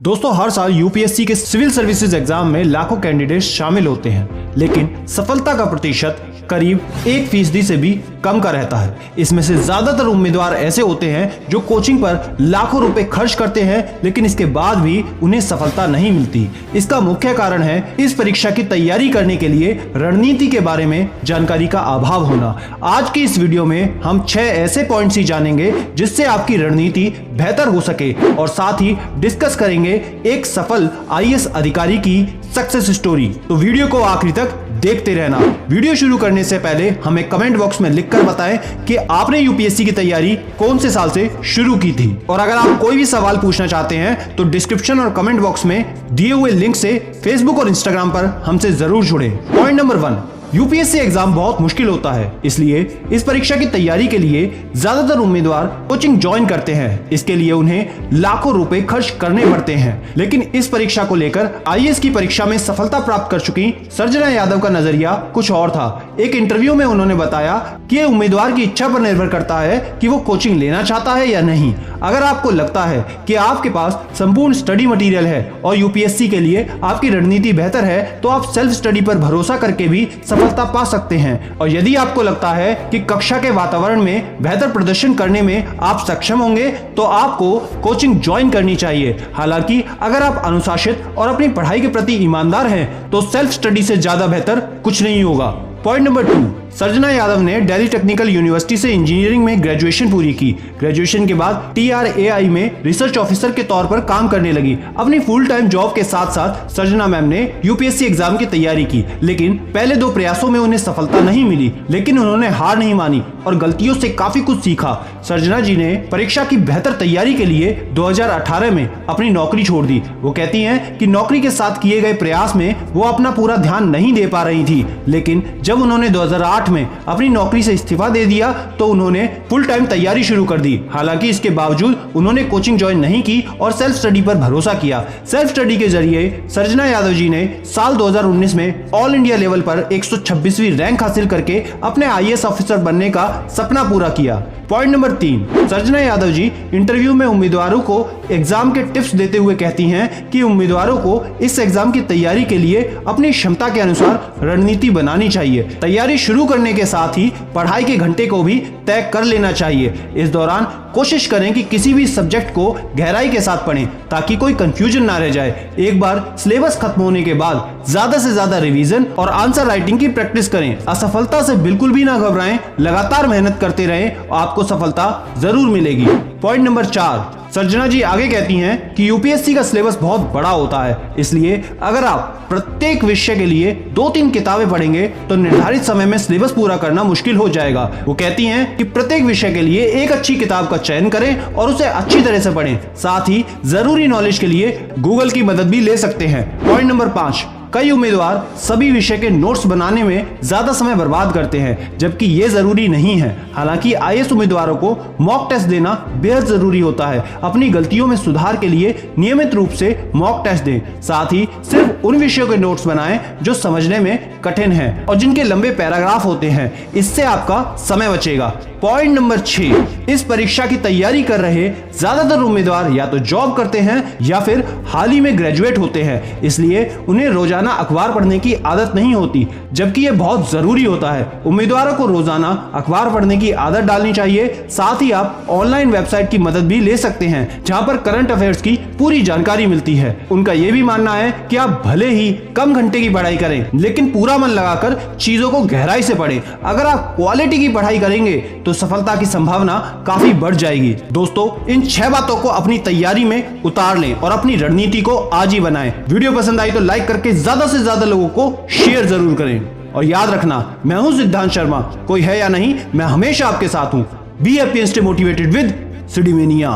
दोस्तों हर साल यूपीएससी के सिविल सर्विसेज एग्जाम में लाखों कैंडिडेट्स शामिल होते हैं, लेकिन सफलता का प्रतिशत करीब 1% से भी कम का रहता है। इसमें से ज्यादातर उम्मीदवार ऐसे होते हैं जो कोचिंग पर लाखों रुपए खर्च करते हैं, लेकिन इसके बाद भी उन्हें सफलता नहीं मिलती। इसका मुख्य कारण है इस परीक्षा की तैयारी करने के लिए रणनीति के बारे में जानकारी का अभाव होना। आज की इस वीडियो में हम 6 ऐसे पॉइंट्स ही जानेंगे जिससे आपकी रणनीति बेहतर हो सके, और साथ ही डिस्कस करेंगे एक सफल आईएएस अधिकारी की सक्सेस स्टोरी। तो वीडियो को आखिरी तक देखते रहना। वीडियो शुरू करने से पहले हमें कमेंट बॉक्स में लिखकर बताएं कि आपने यूपीएससी की तैयारी कौन से साल से शुरू की थी। और अगर आप कोई भी सवाल पूछना चाहते हैं तो डिस्क्रिप्शन और कमेंट बॉक्स में दिए हुए लिंक से फेसबुक और इंस्टाग्राम पर हमसे जरूर जुड़े। पॉइंट नंबर 1, यूपीएससी एग्जाम बहुत मुश्किल होता है, इसलिए इस परीक्षा की तैयारी के लिए ज्यादातर उम्मीदवार कोचिंग ज्वाइन करते हैं। इसके लिए उन्हें लाखों रुपए खर्च करने पड़ते हैं। लेकिन इस परीक्षा को लेकर आईएएस की परीक्षा में सफलता प्राप्त कर चुकी सर्जना यादव का नजरिया कुछ और था। एक इंटरव्यू में उन्होंने बताया कि यह उम्मीदवार की इच्छा पर निर्भर करता है कि वो कोचिंग लेना चाहता है या नहीं। अगर आपको लगता है कि आपके पास संपूर्ण स्टडी मटेरियल है और यूपीएससी के लिए आपकी रणनीति बेहतर है, तो आप सेल्फ स्टडी पर भरोसा करके भी सफलता पा सकते हैं। और यदि आपको लगता है कि कक्षा के वातावरण में बेहतर प्रदर्शन करने में आप सक्षम होंगे, तो आपको कोचिंग ज्वाइन करनी चाहिए। हालांकि अगर आप अनुशासित और अपनी पढ़ाई के प्रति ईमानदार हैं, तो सेल्फ स्टडी से ज्यादा बेहतर कुछ नहीं होगा। पॉइंट नंबर 2, सर्जना यादव ने दिल्ली टेक्निकल यूनिवर्सिटी से इंजीनियरिंग में ग्रेजुएशन पूरी की। ग्रेजुएशन के बाद TRAI में रिसर्च ऑफिसर के तौर पर काम करने लगी। अपनी फुल टाइम जॉब के साथ साथ सर्जना मैम ने यूपीएससी एग्जाम की तैयारी की, लेकिन पहले 2 प्रयासों में उन्हें सफलता नहीं मिली। लेकिन उन्होंने हार नहीं मानी और गलतियों से काफी कुछ सीखा। सर्जना जी ने परीक्षा की बेहतर तैयारी के लिए 2018 में अपनी नौकरी छोड़ दी। वो कहती हैं कि नौकरी के साथ किए गए प्रयास में वो अपना पूरा ध्यान नहीं दे पा रही थी, लेकिन जब उन्होंने 2008 में अपनी नौकरी से इस्तीफा दे दिया तो उन्होंने फुल टाइम तैयारी शुरू कर दी। हालांकि इसके बावजूद उन्होंने कोचिंग ज्वाइन नहीं की और सेल्फ स्टडी पर भरोसा किया। सेल्फ स्टडी के जरिए सर्जना यादव जी ने साल 2019 में ऑल इंडिया लेवल पर 126वीं रैंक हासिल करके अपने आईएएस ऑफिसर बनने का सपना पूरा किया। पॉइंट नंबर 3, सर्जना यादव जी इंटरव्यू में उम्मीदवारों को एग्जाम के टिप्स देते हुए कहती हैं कि उम्मीदवारों को इस एग्जाम की तैयारी के लिए अपनी क्षमता के अनुसार रणनीति बनानी चाहिए। तैयारी शुरू करने के साथ ही पढ़ाई के घंटे को भी तय कर लेना चाहिए। इस दौरान कोशिश करें कि किसी भी सब्जेक्ट को गहराई के साथ पढ़ें ताकि कोई कंफ्यूजन ना रह जाए। एक बार सिलेबस खत्म होने के बाद ज्यादा से ज्यादा रिवीजन और आंसर राइटिंग की प्रैक्टिस करें। असफलता से बिल्कुल भी ना घबराएं, लगातार मेहनत करते रहें, आपको सफलता जरूर मिलेगी। पॉइंट नंबर 4, सर्जना जी आगे कहती हैं कि यूपीएससी का सिलेबस बहुत बड़ा होता है, इसलिए अगर आप प्रत्येक विषय के लिए 2-3 किताबें पढ़ेंगे तो निर्धारित समय में सिलेबस पूरा करना मुश्किल हो जाएगा। वो कहती हैं कि प्रत्येक विषय के लिए एक अच्छी किताब का चयन करें और उसे अच्छी तरह से पढ़ें। साथ ही जरूरी नॉलेज के लिए गूगल की मदद भी ले सकते हैं। पॉइंट नंबर 5, कई उम्मीदवार सभी विषय के नोट्स बनाने में ज्यादा समय बर्बाद करते हैं, जबकि ये जरूरी नहीं है। हालांकि आईएएस उम्मीदवारों को मॉक टेस्ट देना बेहद जरूरी होता है। अपनी गलतियों में सुधार के लिए नियमित रूप से मॉक टेस्ट दें। साथ ही सिर्फ उन विषयों के नोट्स बनाएं जो समझने में कठिन हैं और जिनके लंबे पैराग्राफ होते हैं। इससे आपका समय बचेगा। पॉइंट नंबर 6, इस परीक्षा की तैयारी कर रहे ज्यादातर उम्मीदवार या तो जॉब करते हैं या फिर हाल ही में ग्रेजुएट होते हैं, इसलिए उन्हें रोजाना अखबार पढ़ने की आदत नहीं होती, जबकि यह बहुत जरूरी होता है। उम्मीदवारों को रोजाना अखबार पढ़ने की आदत डालनी चाहिए। साथ ही आप ऑनलाइन वेबसाइट की मदद भी ले सकते हैं, जहां पर करंट अफेयर्स की पूरी जानकारी मिलती है। उनका यह भी मानना है कि आप भले ही कम घंटे की पढ़ाई करें, लेकिन पूरा मन लगाकर चीजों को गहराई से पढ़ें। अगर आप क्वालिटी की पढ़ाई करेंगे तो सफलता की संभावना काफी बढ़ जाएगी। दोस्तों, इन 6 बातों को अपनी तैयारी में उतार लें और अपनी रणनीति को आज ही बनाएं। वीडियो पसंद आई तो लाइक करके ज्यादा से ज्यादा लोगों को शेयर जरूर करें। और याद रखना, मैं हूं सिद्धांत शर्मा, कोई है या नहीं, मैं हमेशा आपके साथ हूं। Be happy and stay motivated with सिडीमेनिया।